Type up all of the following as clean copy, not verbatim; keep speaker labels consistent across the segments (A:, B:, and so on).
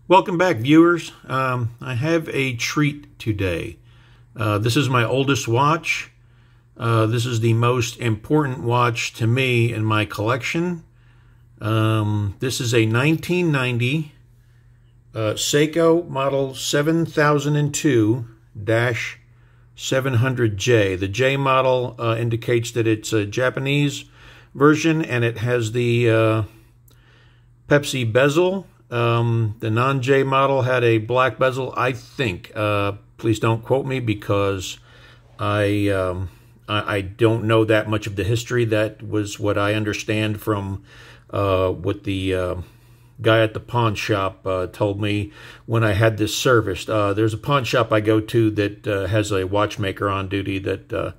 A: Welcome back, viewers. I have a treat today. This is my oldest watch. This is the most important watch to me in my collection. This is a 1990 Seiko model 7002-700J. The J model indicates that it's a Japanese version, and it has the Pepsi bezel. The non-J model had a black bezel, I think. Please don't quote me because I don't know that much of the history. That was what I understand from what the guy at the pawn shop told me when I had this serviced. There's a pawn shop I go to that has a watchmaker on duty that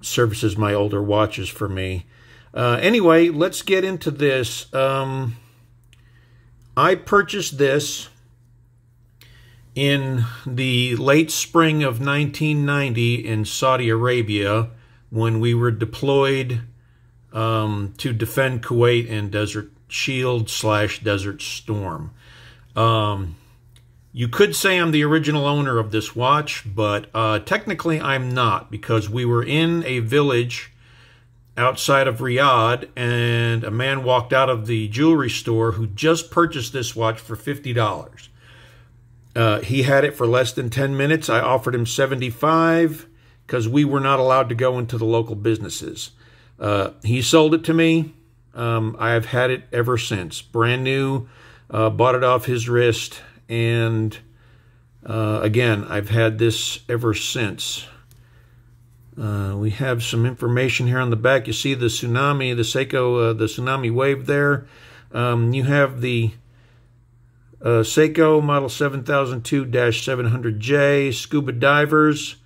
A: services my older watches for me. Anyway, let's get into this. I purchased this in the late spring of 1990 in Saudi Arabia when we were deployed to defend Kuwait in Desert Shield / Desert Storm. You could say I'm the original owner of this watch, but technically I'm not, because we were in a village outside of Riyadh, and a man walked out of the jewelry store who just purchased this watch for $50. He had it for less than 10 minutes. I offered him $75 because we were not allowed to go into the local businesses. He sold it to me. I have had it ever since. Brand new. Bought it off his wrist, and again, I've had this ever since. We have some information here on the back. You see the tsunami, the Seiko, the tsunami wave there. You have the Seiko model 7002-700J scuba divers.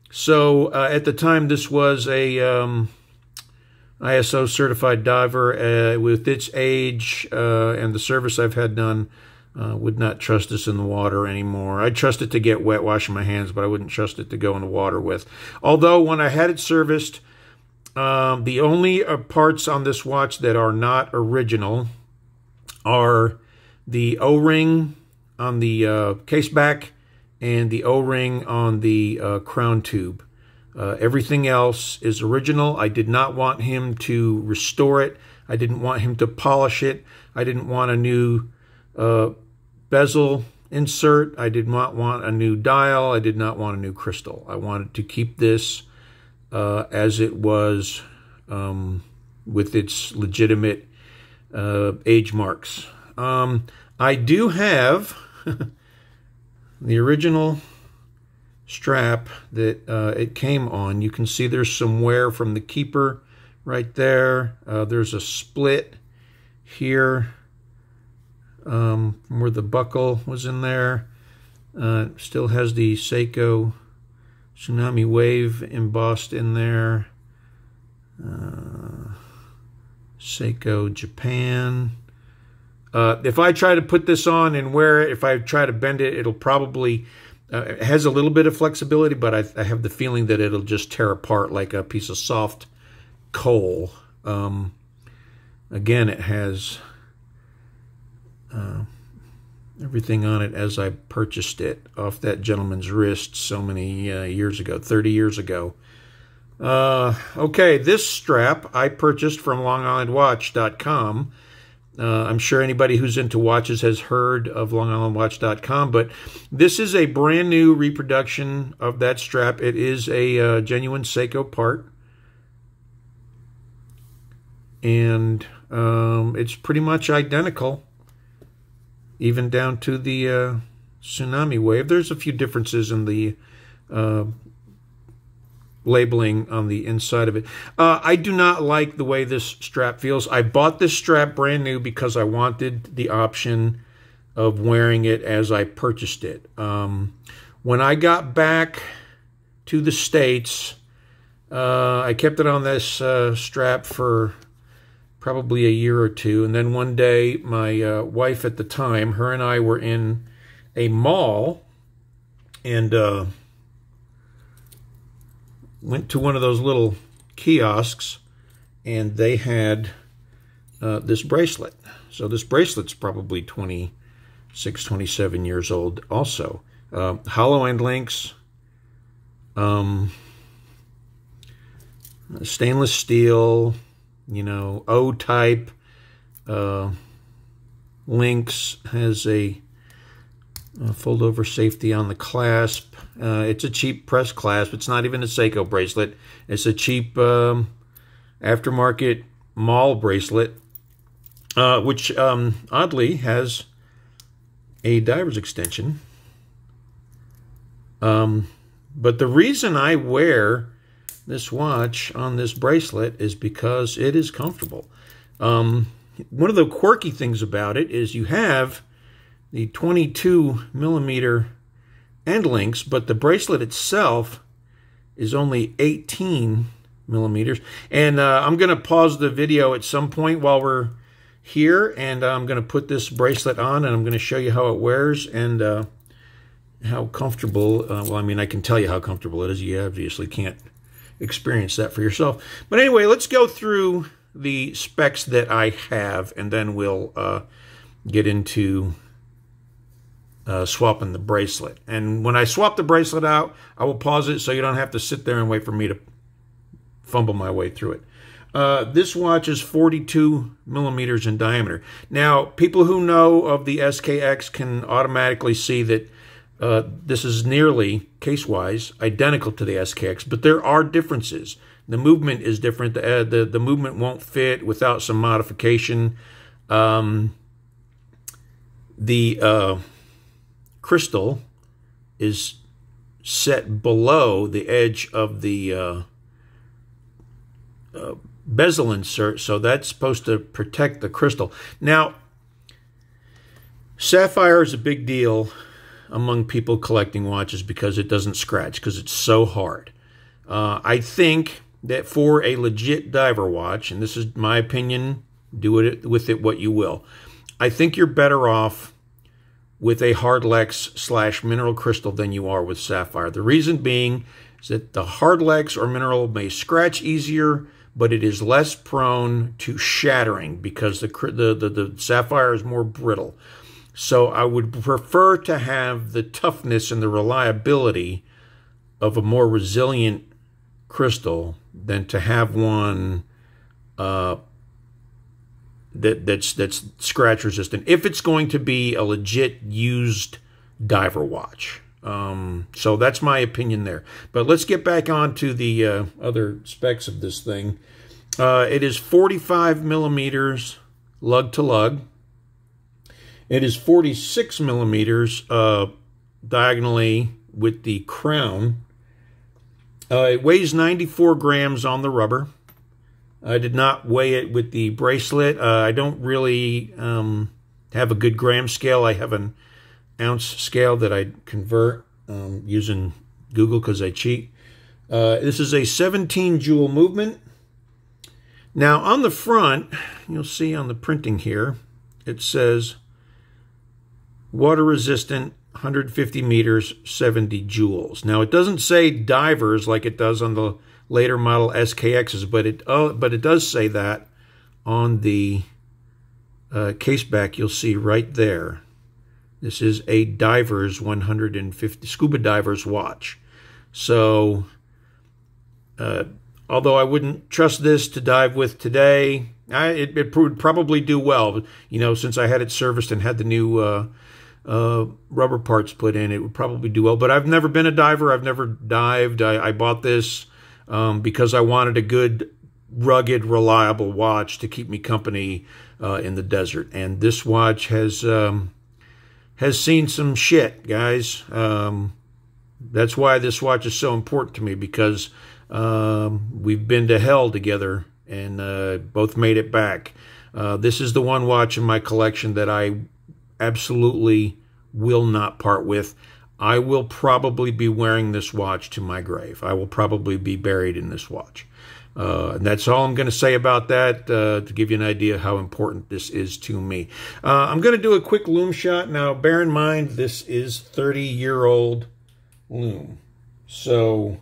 A: So at the time, this was a ISO certified diver. With its age and the service I've had done, would not trust this in the water anymore. I'd trust it to get wet washing my hands, but I wouldn't trust it to go in the water with. Although when I had it serviced, the only parts on this watch that are not original are the O-ring on the case back and the O-ring on the crown tube. Everything else is original. I did not want him to restore it. I didn't want him to polish it. I didn't want a new bezel insert. I did not want a new dial. I did not want a new crystal. I wanted to keep this as it was, with its legitimate age marks. I do have the original strap that it came on. You can see there's some wear from the keeper right there. There's a split here where the buckle was in there. Still has the Seiko tsunami wave embossed in there. Seiko Japan. If I try to put this on and wear it, if I try to bend it, it'll probably, it has a little bit of flexibility, but I have the feeling that it'll just tear apart like a piece of soft coal. Again, it has everything on it as I purchased it off that gentleman's wrist so many years ago, 30 years ago. Okay, this strap I purchased from LongIslandWatch.com. I'm sure anybody who's into watches has heard of LongIslandWatch.com, but this is a brand new reproduction of that strap. It is a genuine Seiko part, and it's pretty much identical, even down to the tsunami wave. There's a few differences in the labeling on the inside of it. I do not like the way this strap feels. I bought this strap brand new because I wanted the option of wearing it as I purchased it. When I got back to the States, I kept it on this strap for probably a year or two, and then one day my wife at the time, her and I were in a mall, and went to one of those little kiosks, and they had this bracelet. So this bracelet's probably 20 627 years old also. Hollow end links, stainless steel, you know, O-type links, has a fold-over safety on the clasp. It's a cheap press clasp. It's not even a Seiko bracelet. It's a cheap aftermarket mall bracelet, which oddly has a diver's extension. But the reason I wear this watch on this bracelet is because it is comfortable. One of the quirky things about it is you have the 22 millimeter end links, but the bracelet itself is only 18 millimeters. And I'm going to pause the video at some point while we're here, and I'm going to put this bracelet on, and I'm going to show you how it wears and how comfortable. Well, I mean, I can tell you how comfortable it is. You obviously can't experience that for yourself. But anyway, let's go through the specs that I have, and then we'll get into swapping the bracelet. And when I swap the bracelet out, I will pause it so you don't have to sit there and wait for me to fumble my way through it. This watch is 42 millimeters in diameter. Now, people who know of the SKX can automatically see that this is nearly, case-wise, identical to the SKX, but there are differences. The movement is different. The movement won't fit without some modification. The crystal is set below the edge of the bezel insert, so that's supposed to protect the crystal. Now, sapphire is a big deal among people collecting watches because it doesn't scratch, because it's so hard. I think that for a legit diver watch, and this is my opinion, do it with it what you will, I think you're better off with a hardlex / mineral crystal than you are with sapphire. The reason being is that the hardlex or mineral may scratch easier, but it is less prone to shattering because the sapphire is more brittle. So I would prefer to have the toughness and the reliability of a more resilient crystal than to have one that's scratch resistant, if it's going to be a legit used diver watch. So that's my opinion there. But let's get back on to the other specs of this thing. It is 45 millimeters lug to lug. It is 46 millimeters diagonally with the crown. It weighs 94 grams on the rubber. I did not weigh it with the bracelet. I don't really have a good gram scale. I have an ounce scale that I convert using Google because I cheat. This is a 17 jewel movement. Now on the front, you'll see on the printing here, it says water resistant, 150 meters, 70 joules. Now it doesn't say divers like it does on the later model SKXs, but it does say that on the case back. You'll see right there. This is a diver's 150 scuba diver's watch. So, although I wouldn't trust this to dive with today, it would probably do well. You know, since I had it serviced and had the new rubber parts put in, it would probably do well. But I've never been a diver. I've never dived. I bought this because I wanted a good, rugged, reliable watch to keep me company in the desert. And this watch has seen some shit, guys. That's why this watch is so important to me, because we've been to hell together and both made it back. This is the one watch in my collection that I absolutely will not part with. I will probably be wearing this watch to my grave. I will probably be buried in this watch. And that's all I'm going to say about that, to give you an idea how important this is to me. I'm going to do a quick loom shot. Now, bear in mind, this is 30-year-old loom. So,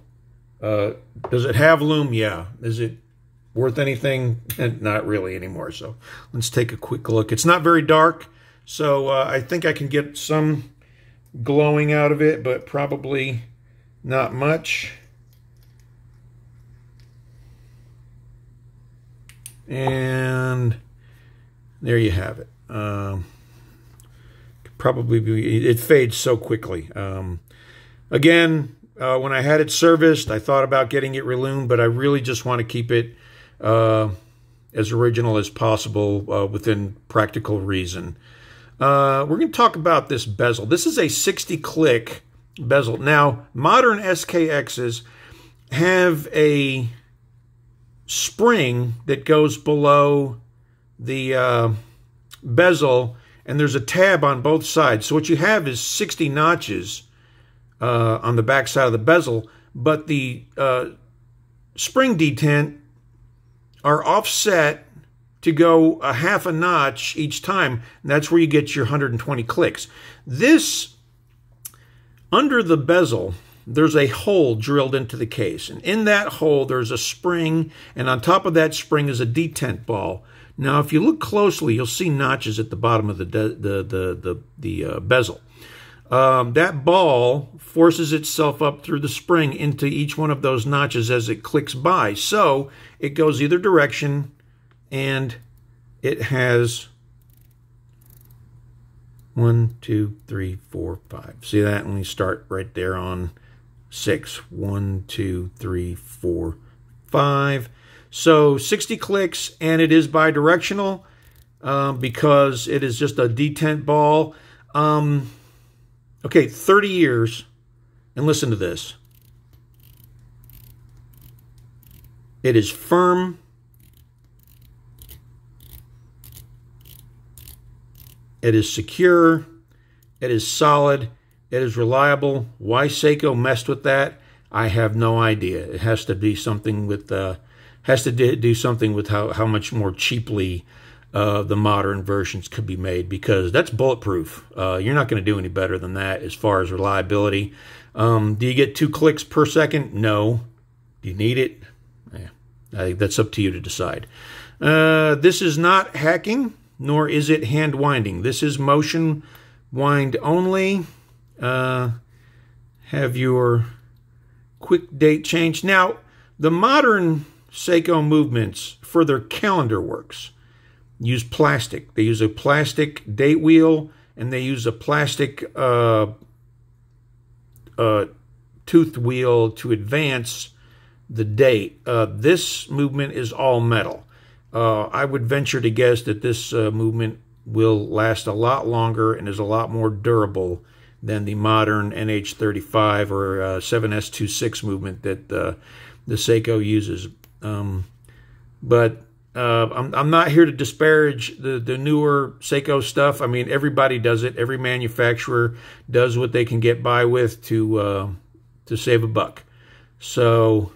A: does it have loom? Yeah. Is it worth anything? Not really anymore. So, let's take a quick look. It's not very dark. So I think I can get some glowing out of it, but probably not much. And there you have it. Probably be, it fades so quickly. Again, when I had it serviced, I thought about getting it reloomed, but I really just want to keep it as original as possible within practical reason. We're going to talk about this bezel. This is a 60-click bezel. Now, modern SKXs have a spring that goes below the bezel, and there's a tab on both sides. So what you have is 60 notches on the back side of the bezel, but the spring detent are offset to go a half a notch each time. And that's where you get your 120 clicks. This, under the bezel, there's a hole drilled into the case. And in that hole, there's a spring, and on top of that spring is a detent ball. Now, if you look closely, you'll see notches at the bottom of the bezel. That ball forces itself up through the spring into each one of those notches as it clicks by. So it goes either direction, and it has 1, 2, 3, 4, 5. See that? And we start right there on 6. 1, 2, 3, 4, 5. So 60 clicks, and it is bidirectional because it is just a detent ball. Okay, 30 years, and listen to this. It is firm. It is secure. It is solid. It is reliable. Why Seiko messed with that, I have no idea. It has to be something with do something with how much more cheaply the modern versions could be made, because that's bulletproof. You're not going to do any better than that as far as reliability. Do you get 2 clicks per second? No. Do you need it? Yeah, that's up to you to decide. This is not hacking, nor is it hand winding. This is motion wind only. Have your quick date change. Now, the modern Seiko movements for their calendar works use plastic. They use a plastic date wheel, and they use a plastic tooth wheel to advance the date. This movement is all metal. I would venture to guess that this movement will last a lot longer and is a lot more durable than the modern NH35 or 7S26 movement that the Seiko uses. But I'm not here to disparage the newer Seiko stuff. I mean, everybody does it. Every manufacturer does what they can get by with to save a buck. So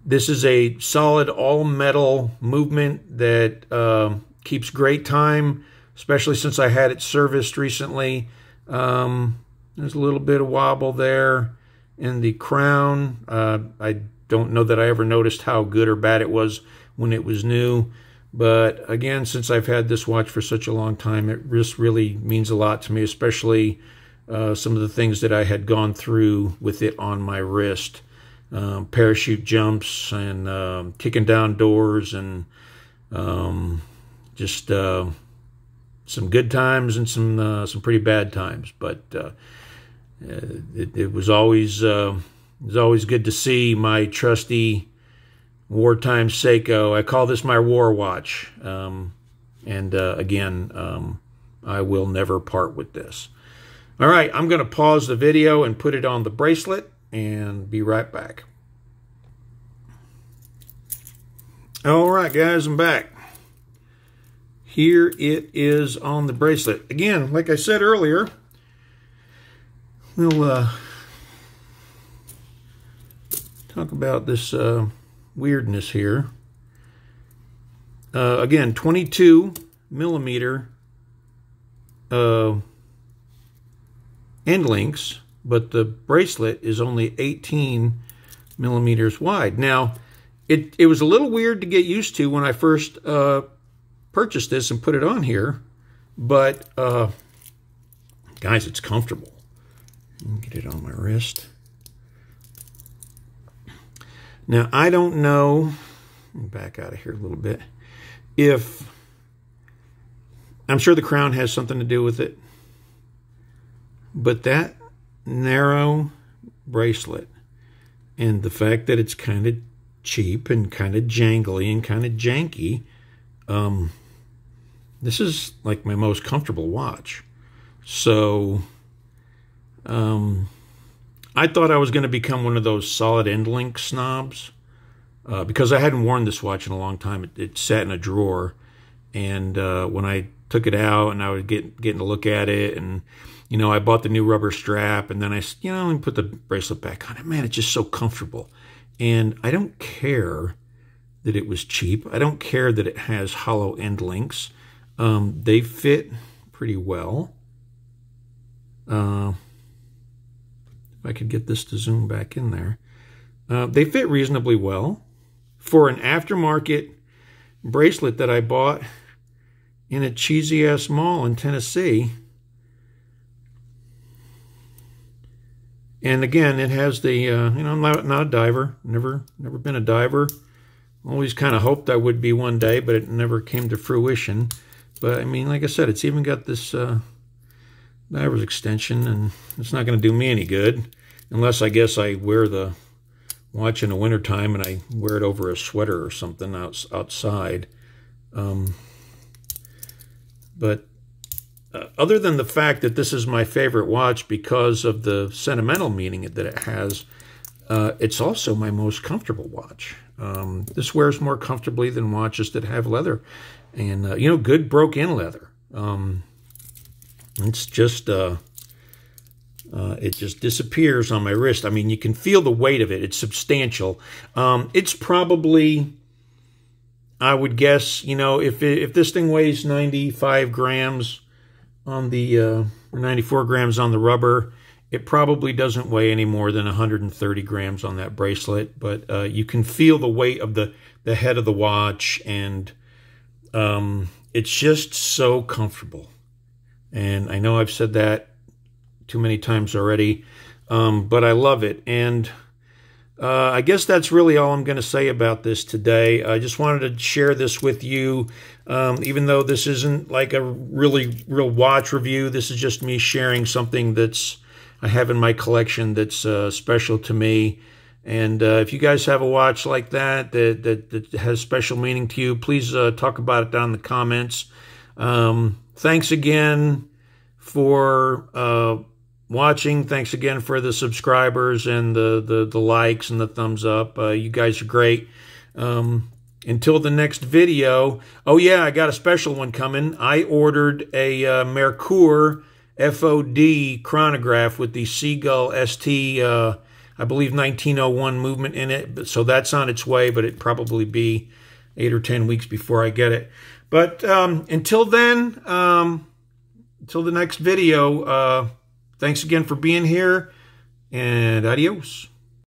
A: this is a solid all-metal movement that keeps great time, especially since I had it serviced recently. There's a little bit of wobble there in the crown. I don't know that I ever noticed how good or bad it was when it was new. But again, since I've had this watch for such a long time, it just really means a lot to me, especially some of the things that I had gone through with it on my wrist. Parachute jumps and kicking down doors, and just some good times and some pretty bad times. But it was always good to see my trusty wartime Seiko. I call this my war watch. Again, I will never part with this. All right, I'm going to pause the video and put it on the bracelet and be right back. All right, guys, I'm back. Here it is on the bracelet. Again, like I said earlier, we'll talk about this weirdness here. Again, 22 millimeter end links, but the bracelet is only 18 millimeters wide. Now, it was a little weird to get used to when I first purchase this and put it on here, but guys, it's comfortable. Get it on my wrist. Now, I don't know, let me back out of here a little bit, if, I'm sure the crown has something to do with it, but that narrow bracelet and the fact that it's kind of cheap and kind of jangly and kind of janky, this is like my most comfortable watch. So I thought I was going to become one of those solid end link snobs because I hadn't worn this watch in a long time. It sat in a drawer, and when I took it out and I was getting to look at it, and you know, I bought the new rubber strap, and then I, you know, and put the bracelet back on it. Man, it's just so comfortable. And I don't care that it was cheap. I don't care that it has hollow end links. They fit pretty well. If I could get this to zoom back in there. They fit reasonably well for an aftermarket bracelet that I bought in a cheesy-ass mall in Tennessee. And again, it has the, you know, I'm not a diver. Never been a diver. Always kind of hoped I would be one day, but it never came to fruition. But, I mean, like I said, it's even got this diver's extension, and it's not going to do me any good. Unless, I guess, I wear the watch in the wintertime and I wear it over a sweater or something outside. But other than the fact that this is my favorite watch because of the sentimental meaning that it has, it's also my most comfortable watch. This wears more comfortably than watches that have leather. And, you know, good broke-in leather. It's just, it just disappears on my wrist. I mean, you can feel the weight of it. It's substantial. It's probably, I would guess, you know, if this thing weighs 95 grams on the, or 94 grams on the rubber, it probably doesn't weigh any more than 130 grams on that bracelet. But you can feel the weight of the head of the watch, and it's just so comfortable. And I know I've said that too many times already, but I love it. And I guess that's really all I'm going to say about this today. I just wanted to share this with you, even though this isn't like a real watch review. This is just me sharing something that's I have in my collection that's special to me. And if you guys have a watch like that has special meaning to you, please talk about it down in the comments. Thanks again for watching. Thanks again for the subscribers and the likes and the thumbs up. You guys are great. Until the next video. Oh yeah, I got a special one coming. I ordered a Merkur FOD chronograph with the Seagull ST, I believe 1901 movement in it. So that's on its way, but it'd probably be 8 or 10 weeks before I get it. But until then, until the next video, thanks again for being here, and adios.